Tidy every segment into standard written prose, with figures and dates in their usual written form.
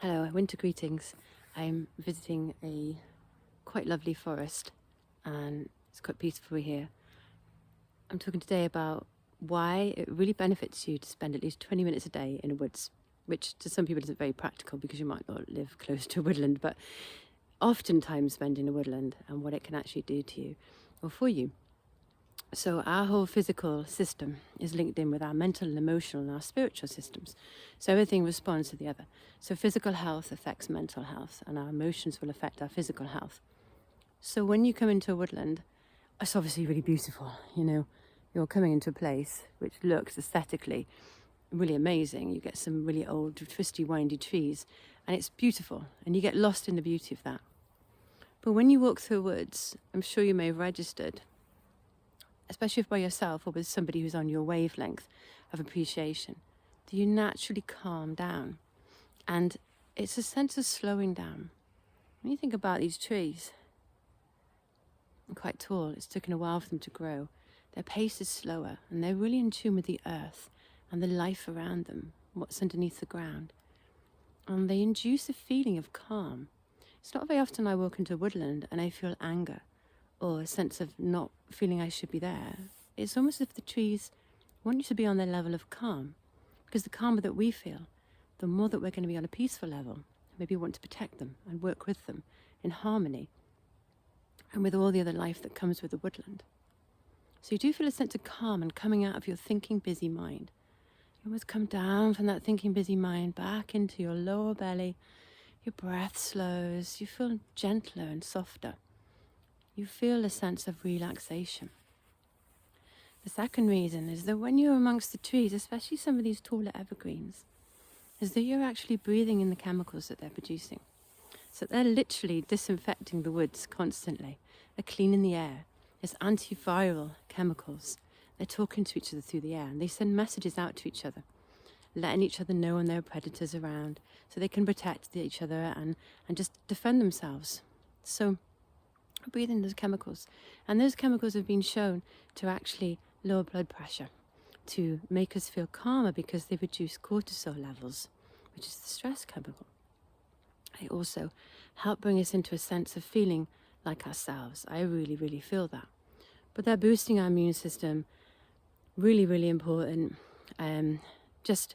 Hello, winter greetings. I'm visiting a quite lovely forest and it's quite peaceful here. I'm talking today about why it really benefits you to spend at least 20 minutes a day in the woods, which to some people isn't very practical because you might not live close to a woodland, but oftentimes spend in a woodland and what it can actually do to you or for you. So our whole physical system is linked in with our mental and emotional and our spiritual systems. So everything responds to the other. So physical health affects mental health and our emotions will affect our physical health. So when you come into a woodland, it's obviously really beautiful. You're coming into a place which looks aesthetically really amazing. You get some really old, twisty, windy trees and it's beautiful and you get lost in the beauty of that. But when you walk through woods, I'm sure you may have registered, especially if by yourself or with somebody who's on your wavelength of appreciation, that you naturally calm down. And it's a sense of slowing down. When you think about these trees, they're quite tall, it's taken a while for them to grow. Their pace is slower and they're really in tune with the earth and the life around them, what's underneath the ground. And they induce a feeling of calm. It's not very often I walk into a woodland and I feel anger or a sense of not feeling I should be there. It's almost as if the trees want you to be on their level of calm, because the calmer that we feel, the more that we're going to be on a peaceful level. Maybe want to protect them and work with them in harmony and with all the other life that comes with the woodland. So you do feel a sense of calm and coming out of your thinking busy mind. You almost come down from that thinking busy mind back into your lower belly. Your breath slows, you feel gentler and softer. You feel a sense of relaxation. The second reason is that when you're amongst the trees, especially some of these taller evergreens, is that you're actually breathing in the chemicals that they're producing. So they're literally disinfecting the woods constantly. They're cleaning the air. There's antiviral chemicals. They're talking to each other through the air and they send messages out to each other, letting each other know when there are predators around so they can protect each other and just defend themselves. So breathe in those chemicals. And those chemicals have been shown to actually lower blood pressure, to make us feel calmer because they reduce cortisol levels, which is the stress chemical. They also help bring us into a sense of feeling like ourselves. I really, really feel that. But they're boosting our immune system, really, really important. Just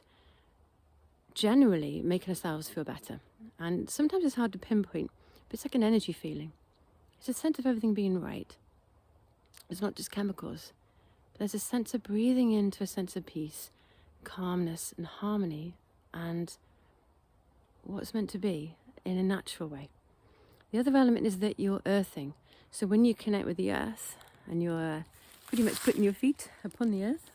generally making ourselves feel better. And sometimes it's hard to pinpoint, but it's like an energy feeling. It's a sense of everything being right. It's not just chemicals, but there's a sense of breathing into a sense of peace, calmness and harmony and what's meant to be in a natural way. The other element is that you're earthing. So when you connect with the earth and you're pretty much putting your feet upon the earth,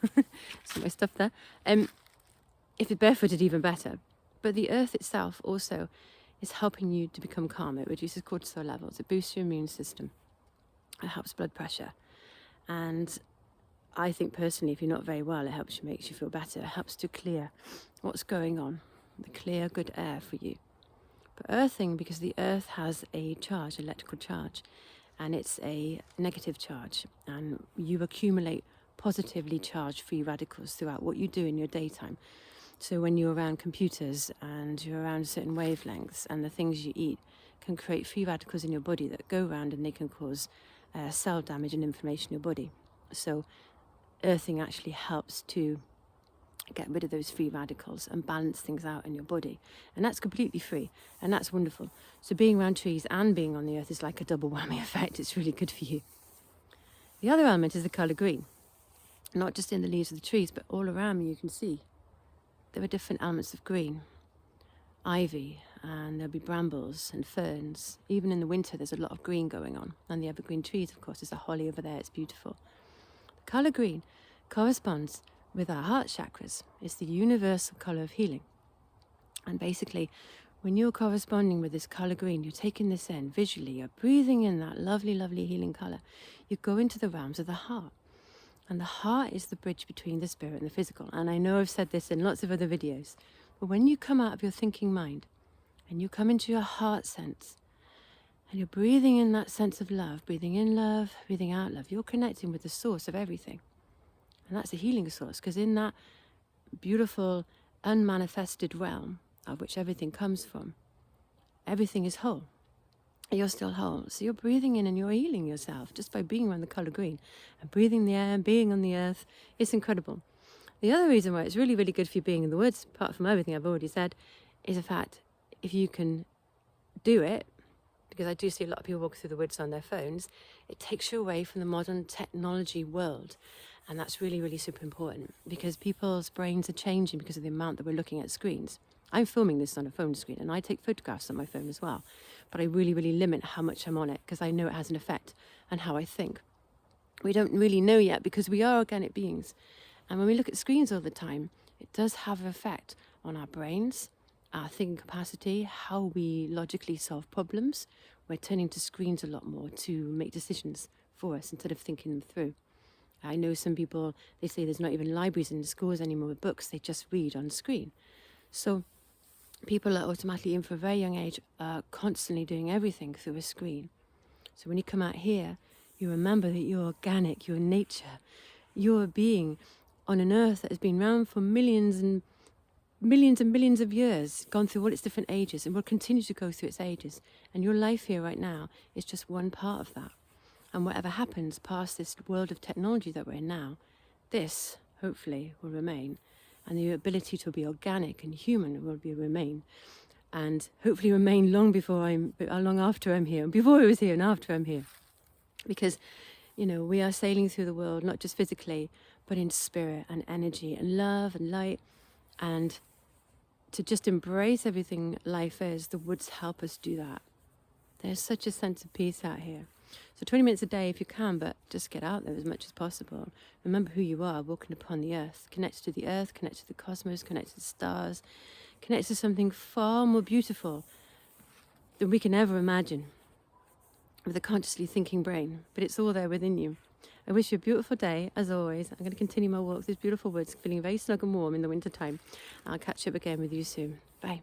some of my stuff there, if you're barefooted, even better. But the earth itself also is helping you to become calm. It reduces cortisol levels. It boosts your immune system. It helps blood pressure. And I think personally, if you're not very well, it helps you, makes you feel better. It helps to clear what's going on, the clear, good air for you. But earthing, because the earth has a charge, electrical charge, and it's a negative charge. And you accumulate positively charged free radicals throughout what you do in your daytime. So when you're around computers and you're around certain wavelengths and the things you eat can create free radicals in your body that go around and they can cause cell damage and inflammation in your body. So earthing actually helps to get rid of those free radicals and balance things out in your body. And that's completely free and that's wonderful. So being around trees and being on the earth is like a double whammy effect. It's really good for you. The other element is the colour green. Not just in the leaves of the trees, but all around me you can see there are different elements of green. Ivy, and there'll be brambles and ferns. Even in the winter, there's a lot of green going on. And the evergreen trees, of course, there's a holly over there. It's beautiful. The colour green corresponds with our heart chakras. It's the universal colour of healing. And basically, when you're corresponding with this colour green, you're taking this in visually. You're breathing in that lovely, lovely healing colour. You go into the realms of the heart. And the heart is the bridge between the spirit and the physical. And I know I've said this in lots of other videos, but when you come out of your thinking mind and you come into your heart sense and you're breathing in that sense of love, breathing in love, breathing out love, you're connecting with the source of everything. And that's a healing source, because in that beautiful, unmanifested realm, of which everything comes from. Everything is whole. You're still whole. So you're breathing in and you're healing yourself just by being around the color green and breathing the air and being on the earth. It's incredible. The other reason why it's really, really good for you being in the woods, apart from everything I've already said, is the fact if you can do it, because I do see a lot of people walk through the woods on their phones, it takes you away from the modern technology world. And that's really, really super important because people's brains are changing because of the amount that we're looking at screens. I'm filming this on a phone screen and I take photographs on my phone as well. But I really, really limit how much I'm on it because I know it has an effect on how I think. We don't really know yet because we are organic beings. And when we look at screens all the time, it does have an effect on our brains, our thinking capacity, how we logically solve problems. We're turning to screens a lot more to make decisions for us instead of thinking them through. I know some people, they say there's not even libraries in the schools anymore with books, they just read on screen. So people are automatically in for a very young age, constantly doing everything through a screen. So when you come out here, you remember that you're organic, you're nature, you're a being on an earth that has been around for millions and millions of years, gone through all its different ages, and will continue to go through its ages. And your life here right now is just one part of that. And whatever happens past this world of technology that we're in now, this, hopefully, will remain. And the ability to be organic and human will remain. And hopefully remain long after I'm here, before I was here and after I'm here. Because, we are sailing through the world, not just physically, but in spirit and energy and love and light. And to just embrace everything life is, the woods help us do that. There's such a sense of peace out here. So 20 minutes a day if you can, but just get out there as much as possible. Remember who you are, walking upon the earth. Connect to the earth, connect to the cosmos, connect to the stars. Connect to something far more beautiful than we can ever imagine with a consciously thinking brain. But it's all there within you. I wish you a beautiful day, as always. I'm going to continue my walk through these beautiful woods, feeling very snug and warm in the winter time. I'll catch up again with you soon. Bye.